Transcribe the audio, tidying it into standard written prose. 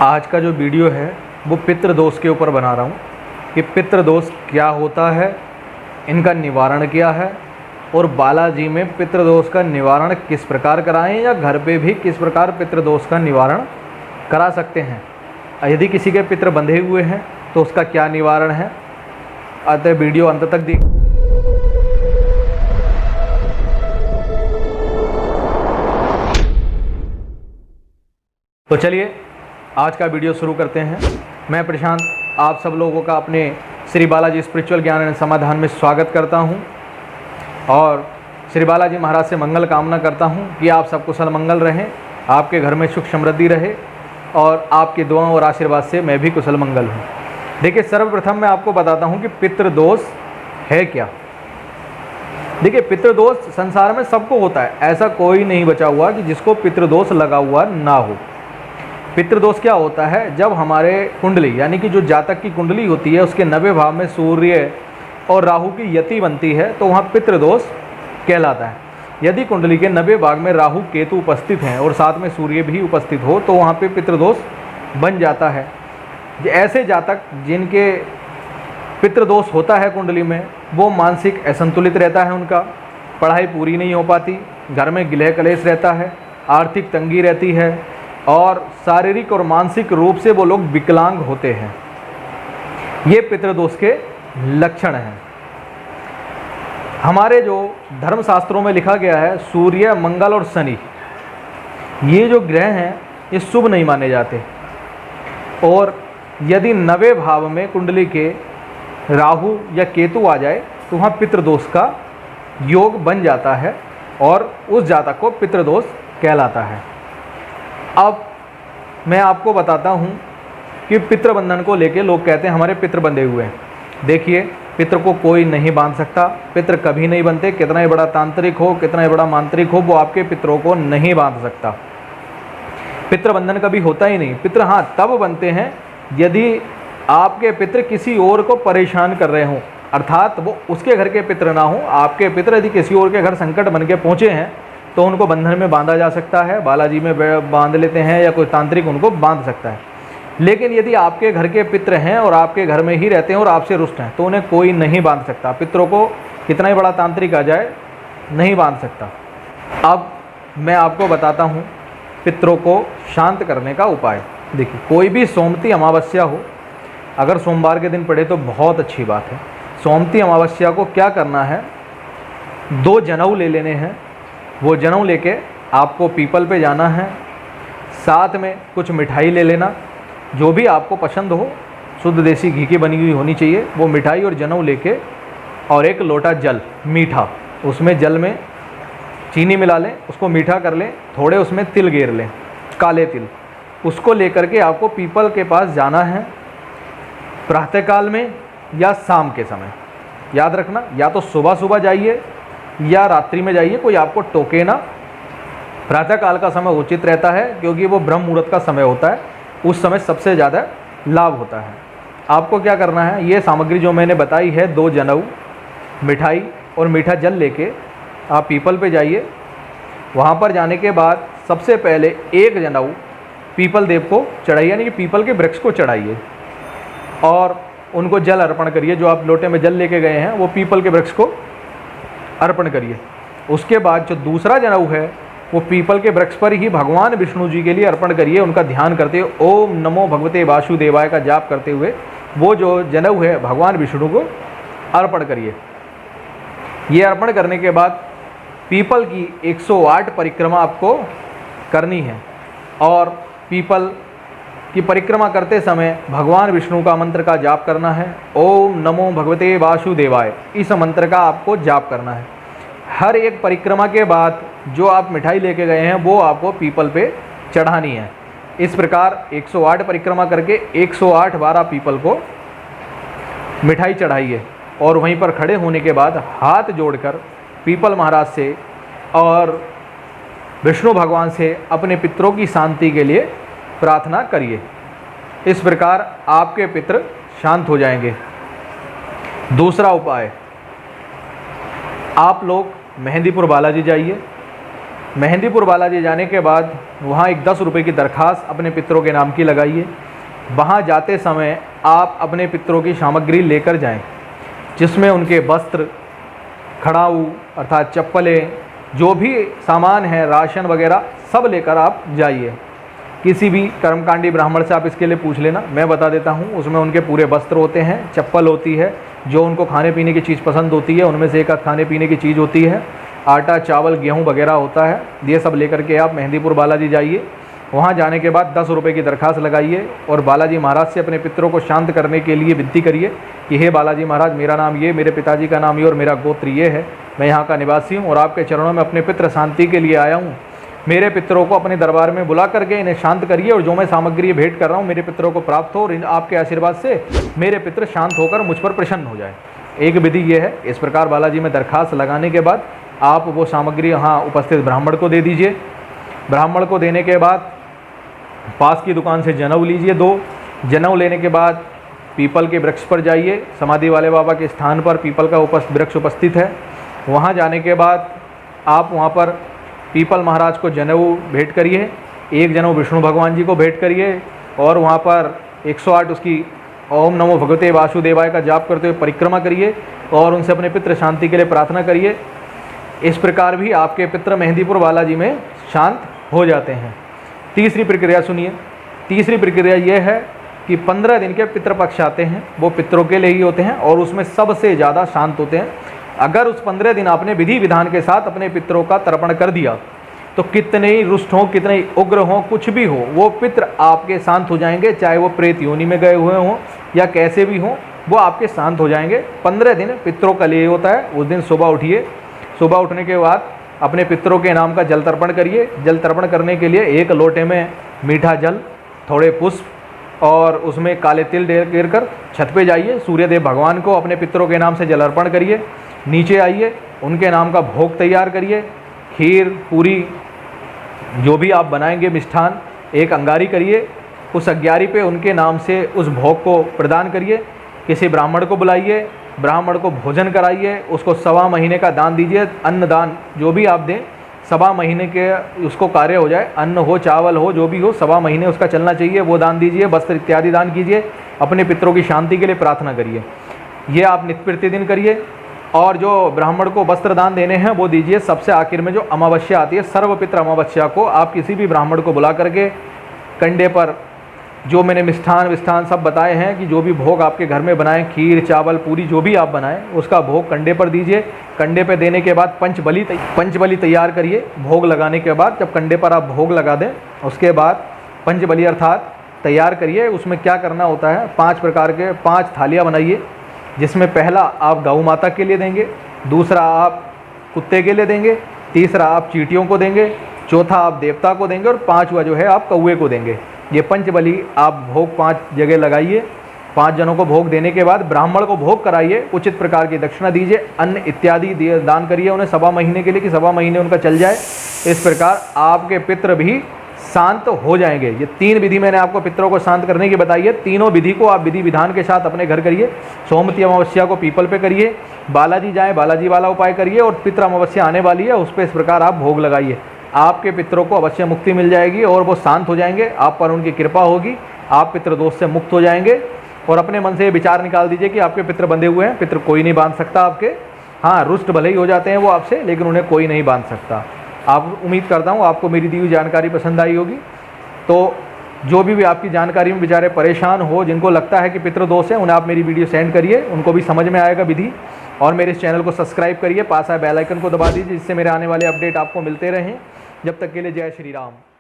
आज का जो वीडियो है वो पितृदोष के ऊपर बना रहा हूँ कि पितृदोष क्या होता है, इनका निवारण क्या है और बालाजी में पितृदोष का निवारण किस प्रकार कराएं या घर पे भी किस प्रकार पितृदोष का निवारण करा सकते हैं। यदि किसी के पितृ बंधे हुए हैं तो उसका क्या निवारण है। अतः वीडियो अंत तक देख। तो चलिए आज का वीडियो शुरू करते हैं। मैं प्रशांत आप सब लोगों का अपने श्री बालाजी स्पिरिचुअल ज्ञान एवं समाधान में स्वागत करता हूं और श्री बालाजी महाराज से मंगल कामना करता हूं कि आप सब कुशल मंगल रहें, आपके घर में सुख समृद्धि रहे और आपकी दुआओं और आशीर्वाद से मैं भी कुशल मंगल हूं। देखिए, सर्वप्रथम मैं आपको बताता हूं कि पितृदोष है क्या। देखिए, पितृदोष संसार में सबको होता है, ऐसा कोई नहीं बचा हुआ कि जिसको पितृदोष लगा हुआ ना हो। पितृदोष क्या होता है, जब हमारे कुंडली यानी कि जो जातक की कुंडली होती है उसके 90 भाव में सूर्य और राहु की यति बनती है तो वहाँ पितृदोष कहलाता है। यदि कुंडली के 90 भाग में राहु केतु उपस्थित हैं और साथ में सूर्य भी उपस्थित हो तो वहाँ पे पितृदोष बन जाता है। ऐसे जातक जिनके पितृदोष होता है कुंडली में, वो मानसिक असंतुलित रहता है, उनका पढ़ाई पूरी नहीं हो पाती, घर में गिलह कलेश रहता है, आर्थिक तंगी रहती है और शारीरिक और मानसिक रूप से वो लोग विकलांग होते हैं। ये पितृदोष के लक्षण हैं। हमारे जो धर्मशास्त्रों में लिखा गया है, सूर्य, मंगल और शनि, ये जो ग्रह हैं ये शुभ नहीं माने जाते और यदि 90 भाव में कुंडली के राहु या केतु आ जाए तो वहाँ पितृदोष का योग बन जाता है और उस जातक को पितृदोष कहलाता है। अब मैं आपको बताता हूँ कि पितृबंधन को लेके लोग कहते हैं हमारे पितृ बंधे हुए हैं। देखिए, पितृ को कोई नहीं बांध सकता, पितृ कभी नहीं बनते। कितना ही बड़ा तांत्रिक हो, कितना ही बड़ा मांत्रिक हो, वो आपके पितरों को नहीं बांध सकता। पितृबंधन कभी होता ही नहीं। पितृ हाँ तब बनते हैं यदि आपके पितृ किसी और को परेशान कर रहे हों, अर्थात वो उसके घर के पितृ ना हो। आपके पितृ यदि किसी और के घर संकट बन के पहुँचे हैं तो उनको बंधन में बांधा जा सकता है, बालाजी में बांध लेते हैं या कोई तांत्रिक उनको बांध सकता है। लेकिन यदि आपके घर के पितृ हैं और आपके घर में ही रहते हैं और आपसे रुष्ट हैं तो उन्हें कोई नहीं बांध सकता। पितरों को कितना ही बड़ा तांत्रिक आ जाए नहीं बांध सकता। अब मैं आपको बताता हूँ पितरों को शांत करने का उपाय। देखिए, कोई भी सोमती अमावस्या हो, अगर सोमवार के दिन पड़े तो बहुत अच्छी बात है। सोमती अमावस्या को क्या करना है, 2 जनेऊ ले लेने हैं। वो जनेऊ लेके आपको पीपल पे जाना है, साथ में कुछ मिठाई ले लेना जो भी आपको पसंद हो, शुद्ध देसी घी की बनी हुई होनी चाहिए। वो मिठाई और जनेऊ लेके और 1 लोटा जल मीठा, उसमें जल में चीनी मिला लें, उसको मीठा कर लें, थोड़े उसमें तिल गेर लें, काले तिल। उसको लेकर के आपको पीपल के पास जाना है प्रातःकाल में या शाम के समय। याद रखना, या तो सुबह सुबह जाइए या रात्रि में जाइए, कोई आपको टोके ना। प्रातःकाल का समय उचित रहता है क्योंकि वो ब्रह्म मुहूर्त का समय होता है, उस समय सबसे ज़्यादा लाभ होता है। आपको क्या करना है, ये सामग्री जो मैंने बताई है, 2 जनेऊ, मिठाई और मीठा जल लेके आप पीपल पे जाइए। वहाँ पर जाने के बाद सबसे पहले 1 जनेऊ पीपल देव को चढ़ाइए, यानी कि पीपल के वृक्ष को चढ़ाइए और उनको जल अर्पण करिए। जो आप लोटे में जल लेके गए हैं वो पीपल के वृक्ष को अर्पण करिए। उसके बाद जो दूसरा जनेऊ है वो पीपल के वृक्ष पर ही भगवान विष्णु जी के लिए अर्पण करिए। उनका ध्यान करते हुए ओम नमो भगवते वासुदेवाय का जाप करते हुए वो जो जनेऊ है भगवान विष्णु को अर्पण करिए। ये अर्पण करने के बाद पीपल की 108 परिक्रमा आपको करनी है और पीपल की परिक्रमा करते समय भगवान विष्णु का मंत्र का जाप करना है। ओम नमो भगवते वासुदेवाय, इस मंत्र का आपको जाप करना है। हर एक परिक्रमा के बाद जो आप मिठाई लेके गए हैं वो आपको पीपल पे चढ़ानी है। इस प्रकार 108 परिक्रमा करके 108 बार आप पीपल को मिठाई चढ़ाइए और वहीं पर खड़े होने के बाद हाथ जोड़कर पीपल महाराज से और विष्णु भगवान से अपने पितरों की शांति के लिए प्रार्थना करिए। इस प्रकार आपके पितृ शांत हो जाएंगे। दूसरा उपाय, आप लोग मेहंदीपुर बालाजी जाइए, मेहंदीपुर बालाजी जाने के बाद वहाँ एक 10 रुपये की दरख्वास्त अपने पितरों के नाम की लगाइए। वहाँ जाते समय आप अपने पितरों की सामग्री लेकर जाएं, जिसमें उनके वस्त्र, खड़ाऊ अर्थात चप्पलें, जो भी सामान है, राशन वगैरह सब लेकर आप जाइए। किसी भी कर्मकांडी ब्राह्मण से आप इसके लिए पूछ लेना, मैं बता देता हूँ। उसमें उनके पूरे वस्त्र होते हैं, चप्पल होती है, जो उनको खाने पीने की चीज़ पसंद होती है उनमें से एक खाने पीने की चीज़ होती है, आटा, चावल, गेहूँ वगैरह होता है। ये सब लेकर के आप मेहंदीपुर बालाजी जाइए। वहाँ जाने के बाद 10 रुपये की दरख्वास्त लगाइए और बालाजी महाराज से अपने पितरों को शांत करने के लिए विनती करिए कि हे बालाजी महाराज, मेरा नाम ये, मेरे पिताजी का नाम ये और मेरा गोत्र ये है, मैं यहाँ का निवासी हूँ और आपके चरणों में अपने पितृ शांति के लिए आया हूँ। मेरे पितरों को अपने दरबार में बुला करके इन्हें शांत करिए और जो मैं सामग्री भेंट कर रहा हूँ मेरे पितरों को प्राप्त हो और आपके आशीर्वाद से मेरे पितृ शांत होकर मुझ पर प्रसन्न हो जाए। एक विधि ये है। इस प्रकार बालाजी में दरख्वास्त लगाने के बाद आप वो सामग्री यहाँ उपस्थित ब्राह्मण को दे दीजिए। ब्राह्मण को देने के बाद पास की दुकान से जनेऊ लीजिए 2। जनेऊ लेने के बाद पीपल के वृक्ष पर जाइए। समाधि वाले बाबा के स्थान पर पीपल का वृक्ष उपस्थित है। वहाँ जाने के बाद आप वहाँ पर पीपल महाराज को जनेऊ भेंट करिए। एक जनेऊ विष्णु भगवान जी को भेंट करिए और वहाँ पर 108 उसकी ओम नमो भगवते वासुदेवाय का जाप करते हुए परिक्रमा करिए और उनसे अपने पितृ शांति के लिए प्रार्थना करिए। इस प्रकार भी आपके पितृ मेहंदीपुर बालाजी में शांत हो जाते हैं। तीसरी प्रक्रिया सुनिए। तीसरी प्रक्रिया यह है कि 15 दिन के पितृपक्ष आते हैं, वो पितरों के लिए ही होते हैं और उसमें सबसे ज़्यादा शांत होते हैं। अगर उस 15 दिन आपने विधि विधान के साथ अपने पितरों का तर्पण कर दिया तो कितने ही रुष्ट हों, कितने ही उग्र हों, कुछ भी हो, वो पितृ आपके शांत हो जाएंगे। चाहे वो प्रेत योनि में गए हुए हों या कैसे भी हों, वो आपके शांत हो जाएंगे। 15 दिन पितरों का लिए होता है। उस दिन सुबह उठिए। सुबह उठने के बाद अपने पितरों के नाम का जल तर्पण करिए। जल तर्पण करने के लिए एक लोटे में मीठा जल, थोड़े पुष्प और उसमें काले तिल गिर कर छत पे जाइए। सूर्यदेव भगवान को अपने पितरों के नाम से जल अर्पण करिए। नीचे आइए, उनके नाम का भोग तैयार करिए। खीर, पूरी, जो भी आप बनाएंगे मिष्ठान, एक अंगारी करिए। उस अंगारी पे उनके नाम से उस भोग को प्रदान करिए। किसी ब्राह्मण को बुलाइए, ब्राह्मण को भोजन कराइए, उसको 1.25 महीने का दान दीजिए। अन्न दान जो भी आप दें 1.25 महीने के उसको कार्य हो जाए। अन्न हो, चावल हो, जो भी हो, 1.25 महीने उसका चलना चाहिए, वो दान दीजिए। वस्त्र इत्यादि दान कीजिए। अपने पितरों की शांति के लिए प्रार्थना करिए। ये आप नित्य प्रतिदिन करिए। और जो ब्राह्मण को वस्त्र दान देने हैं वो दीजिए। सबसे आखिर में जो अमावस्या आती है, सर्वपित्र अमावस्या को आप किसी भी ब्राह्मण को बुला करके कंडे पर जो मैंने मिष्ठान विष्ठान सब बताए हैं कि जो भी भोग आपके घर में बनाएं, खीर, चावल, पूरी, जो भी आप बनाएं, उसका भोग कंडे पर दीजिए। कंडे पर देने के बाद पंचबली तैयार करिए। भोग लगाने के बाद जब कंडे पर आप भोग लगा दें, उसके बाद पंचबली अर्थात तैयार करिए। उसमें क्या करना होता है, 5 प्रकार के 5 थालियाँ बनाइए, जिसमें पहला आप गौ माता के लिए देंगे, दूसरा आप कुत्ते के लिए देंगे, तीसरा आप चींटियों को देंगे, चौथा आप देवता को देंगे और 5वां जो है आप कौवे को देंगे। ये पंचबली आप भोग 5 जगह लगाइए। 5 जनों को भोग देने के बाद ब्राह्मण को भोग कराइए। उचित प्रकार की दक्षिणा दीजिए। अन्न इत्यादि दान करिए उन्हें 1.25 महीने के लिए कि 1.25 महीने उनका चल जाए। इस प्रकार आपके पितृ भी शांत हो जाएंगे। ये 3 विधि मैंने आपको पितरों को शांत करने की बताई है। तीनों विधि को आप विधि विधान के साथ अपने घर करिए। सोमवती अमावस्या को पीपल पे करिए। बालाजी जाएं, बालाजी वाला उपाय करिए और पितृ अमावस्या आने वाली है, उस पर इस प्रकार आप भोग लगाइए। आपके पितरों को अवश्य मुक्ति मिल जाएगी और वो शांत हो जाएंगे। आप पर उनकी कृपा होगी। आप पितृदोष से मुक्त हो जाएंगे। और अपने मन से ये विचार निकाल दीजिए कि आपके पितृ बंधे हुए हैं, पितृ कोई नहीं बांध सकता आपके। हाँ, रुष्ट भले ही हो जाते हैं वो आपसे, लेकिन उन्हें कोई नहीं बांध सकता। आप उम्मीद करता हूँ आपको मेरी दी हुई जानकारी पसंद आई होगी। तो जो भी आपकी जानकारी में बेचारे परेशान हो, जिनको लगता है कि पितृदोष है, उन्हें आप मेरी वीडियो सेंड करिए, उनको भी समझ में आएगा विधि। और मेरे इस चैनल को सब्सक्राइब करिए, पास आए बेल आइकन को दबा दीजिए, जिससे मेरे आने वाले अपडेट आपको मिलते रहें। जब तक के लिए जय श्री राम।